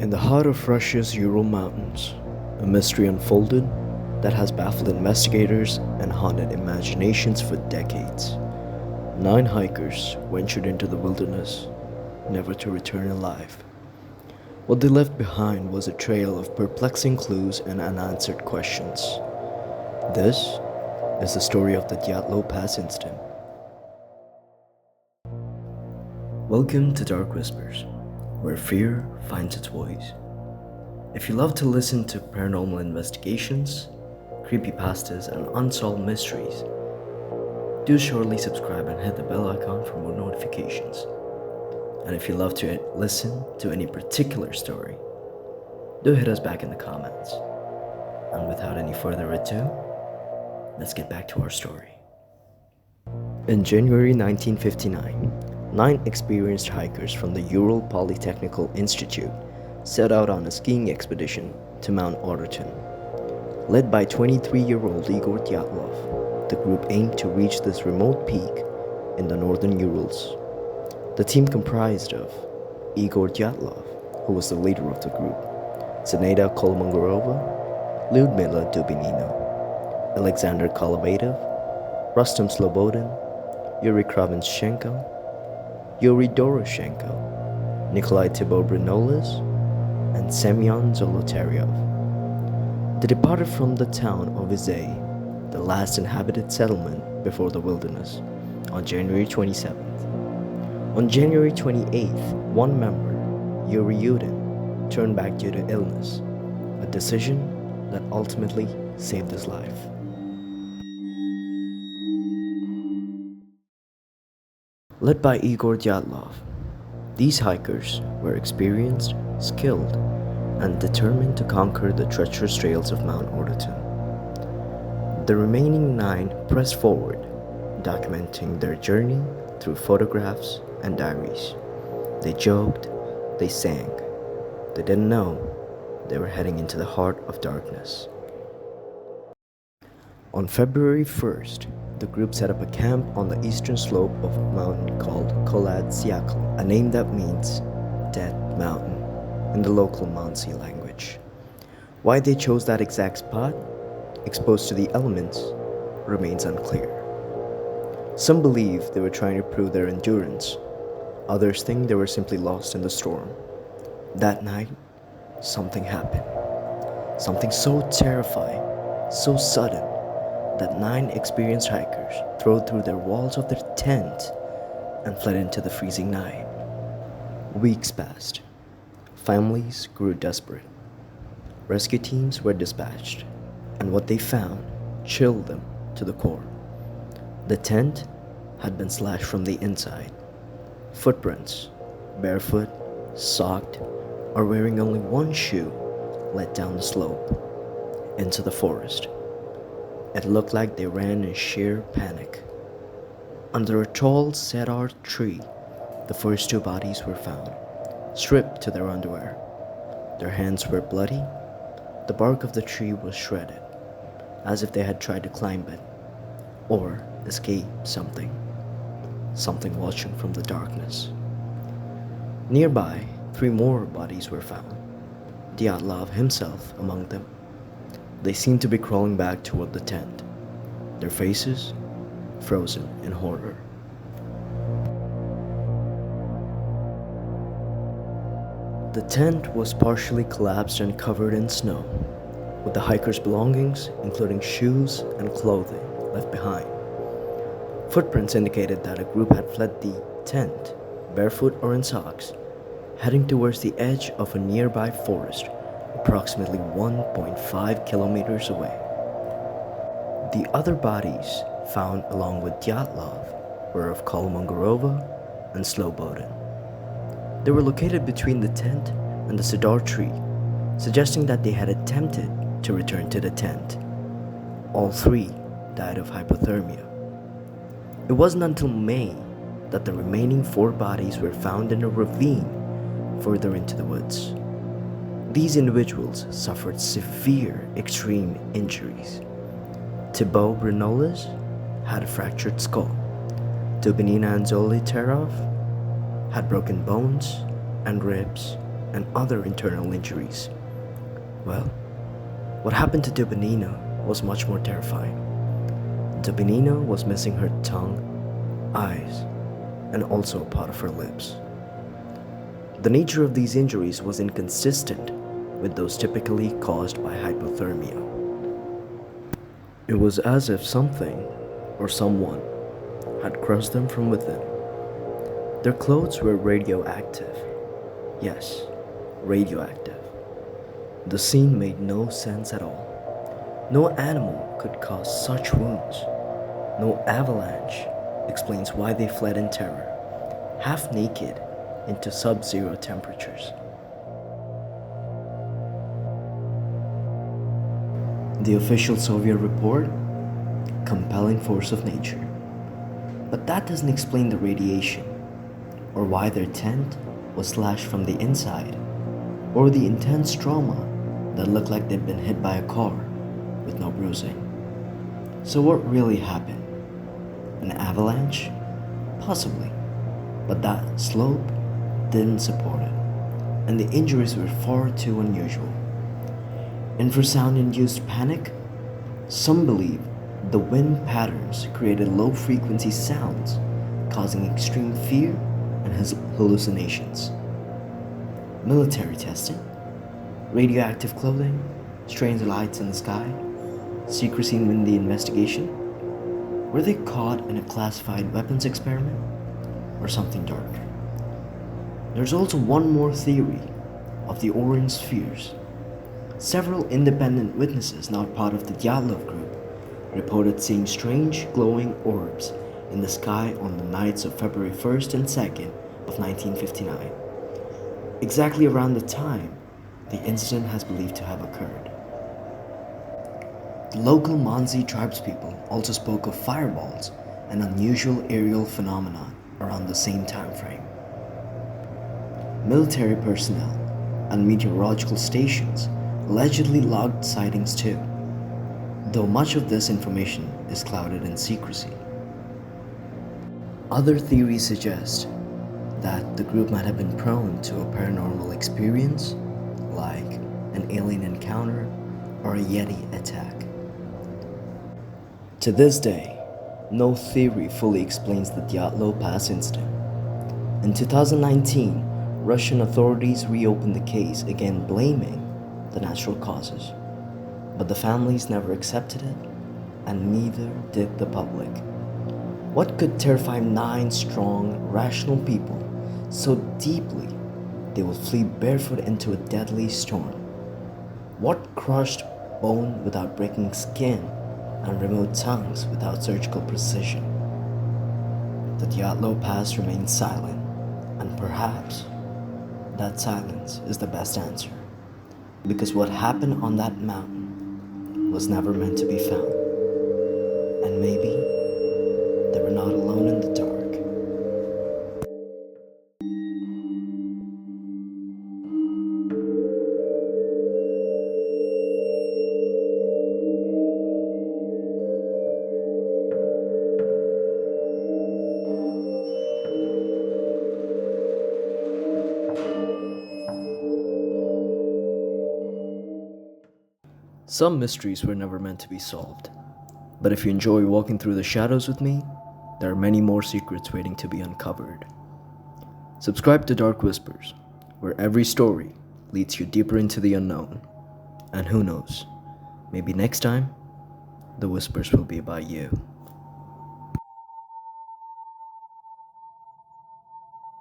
In the heart of Russia's Ural Mountains, a mystery unfolded that has baffled investigators and haunted imaginations for decades. 9 hikers ventured into the wilderness, never to return alive. What they left behind was a trail of perplexing clues and unanswered questions. This is the story of the Dyatlov Pass Incident. Welcome to Dark Whispers, where fear finds its voice. If you love to listen to paranormal investigations, creepypastas, and unsolved mysteries, do surely subscribe and hit the bell icon for more notifications. And if you love to listen to any particular story, do hit us back in the comments. And without any further ado, let's get back to our story. In January 1959, 9 experienced hikers from the Ural Polytechnical Institute set out on a skiing expedition to Mount Otterton. Led by 23-year-old Igor Dyatlov, the group aimed to reach this remote peak in the northern Urals. The team comprised of Igor Dyatlov, who was the leader of the group, Zinaida Kolmogorova, Lyudmila Dubinina, Alexander Kolovaitov, Rustam Slobodin, Yuri Kravinchenko, Yuri Doroshenko, Nikolai Tibobrinolis, and Semyon Zolotaryov. They departed from the town of Izay, the last inhabited settlement before the wilderness, on January 27th. On January 28th, one member, Yuri Yudin, turned back due to illness, a decision that ultimately saved his life. Led by Igor Dyatlov, these hikers were experienced, skilled, and determined to conquer the treacherous trails of Mount Otterton. The remaining 9 pressed forward, documenting their journey through photographs and diaries. They joked, they sang. They didn't know they were heading into the heart of darkness. On February 1st, the group set up a camp on the eastern slope of a mountain called Koladzyakl, a name that means Dead Mountain in the local Mansi language. Why they chose that exact spot, exposed to the elements, remains unclear. Some believe they were trying to prove their endurance. Others think they were simply lost in the storm. That night, something happened. Something so terrifying, so sudden, that 9 experienced hikers throwed through their walls of their tent and fled into the freezing night. Weeks passed. Families grew desperate. Rescue teams were dispatched, and what they found chilled them to the core. The tent had been slashed from the inside. Footprints, barefoot, socked, or wearing only one shoe, led down the slope into the forest. It looked like they ran in sheer panic. Under a tall cedar tree, the first 2 bodies were found, stripped to their underwear. Their hands were bloody. The bark of the tree was shredded, as if they had tried to climb it or escape something watching from the darkness. Nearby, 3 more bodies were found, Dyatlov himself among them. They seemed to be crawling back toward the tent, their faces frozen in horror. The tent was partially collapsed and covered in snow, with the hikers' belongings, including shoes and clothing, left behind. Footprints indicated that a group had fled the tent, barefoot or in socks, heading towards the edge of a nearby forest, approximately 1.5 kilometers away. The other bodies found along with Dyatlov were of Kolmogorova and Slobodin. They were located between the tent and the cedar tree, suggesting that they had attempted to return to the tent. All 3 died of hypothermia. It wasn't until May that the remaining 4 bodies were found in a ravine further into the woods. These individuals suffered severe extreme injuries. Thibaut Brinolis had a fractured skull. Dubinina and Zolotaryov had broken bones and ribs and other internal injuries. Well, what happened to Dubinina was much more terrifying. Dubinina was missing her tongue, eyes, and also a part of her lips. The nature of these injuries was inconsistent with those typically caused by hypothermia. It was as if something or someone had crushed them from within. Their clothes were radioactive. Yes, radioactive. The scene made no sense at all. No animal could cause such wounds. No avalanche explains why they fled in terror, half naked, into sub-zero temperatures. The official Soviet report? Compelling force of nature. But that doesn't explain the radiation, or why their tent was slashed from the inside, or the intense trauma that looked like they'd been hit by a car with no bruising. So what really happened? An avalanche? Possibly, but that slope didn't support it, and the injuries were far too unusual. Infrasound-induced panic? Some believe the wind patterns created low-frequency sounds, causing extreme fear and hallucinations. Military testing? Radioactive clothing? Strange lights in the sky? Secrecy in the investigation? Were they caught in a classified weapons experiment? Or something darker? There's also one more theory of the orange spheres. Several independent witnesses not part of the Dyatlov group reported seeing strange glowing orbs in the sky on the nights of February 1st and 2nd of 1959, exactly around the time the incident has believed to have occurred. The local Mansi tribespeople also spoke of fireballs and unusual aerial phenomena around the same time frame. Military personnel and meteorological stations allegedly logged sightings too, though much of this information is clouded in secrecy. Other theories suggest that the group might have been prone to a paranormal experience, like an alien encounter or a Yeti attack. To this day, no theory fully explains the Dyatlov Pass Incident. In 2019, Russian authorities reopened the case, again blaming the natural causes. But the families never accepted it, and neither did the public. What could terrify 9 strong, rational people so deeply they would flee barefoot into a deadly storm? What crushed bone without breaking skin and removed tongues without surgical precision? The Dyatlov Pass remains silent, and perhaps that silence is the best answer. Because what happened on that mountain was never meant to be found. And maybe they were not alone in the dark. Some mysteries were never meant to be solved. But if you enjoy walking through the shadows with me, there are many more secrets waiting to be uncovered. Subscribe to Dark Whispers, where every story leads you deeper into the unknown. And who knows, maybe next time, the whispers will be about you.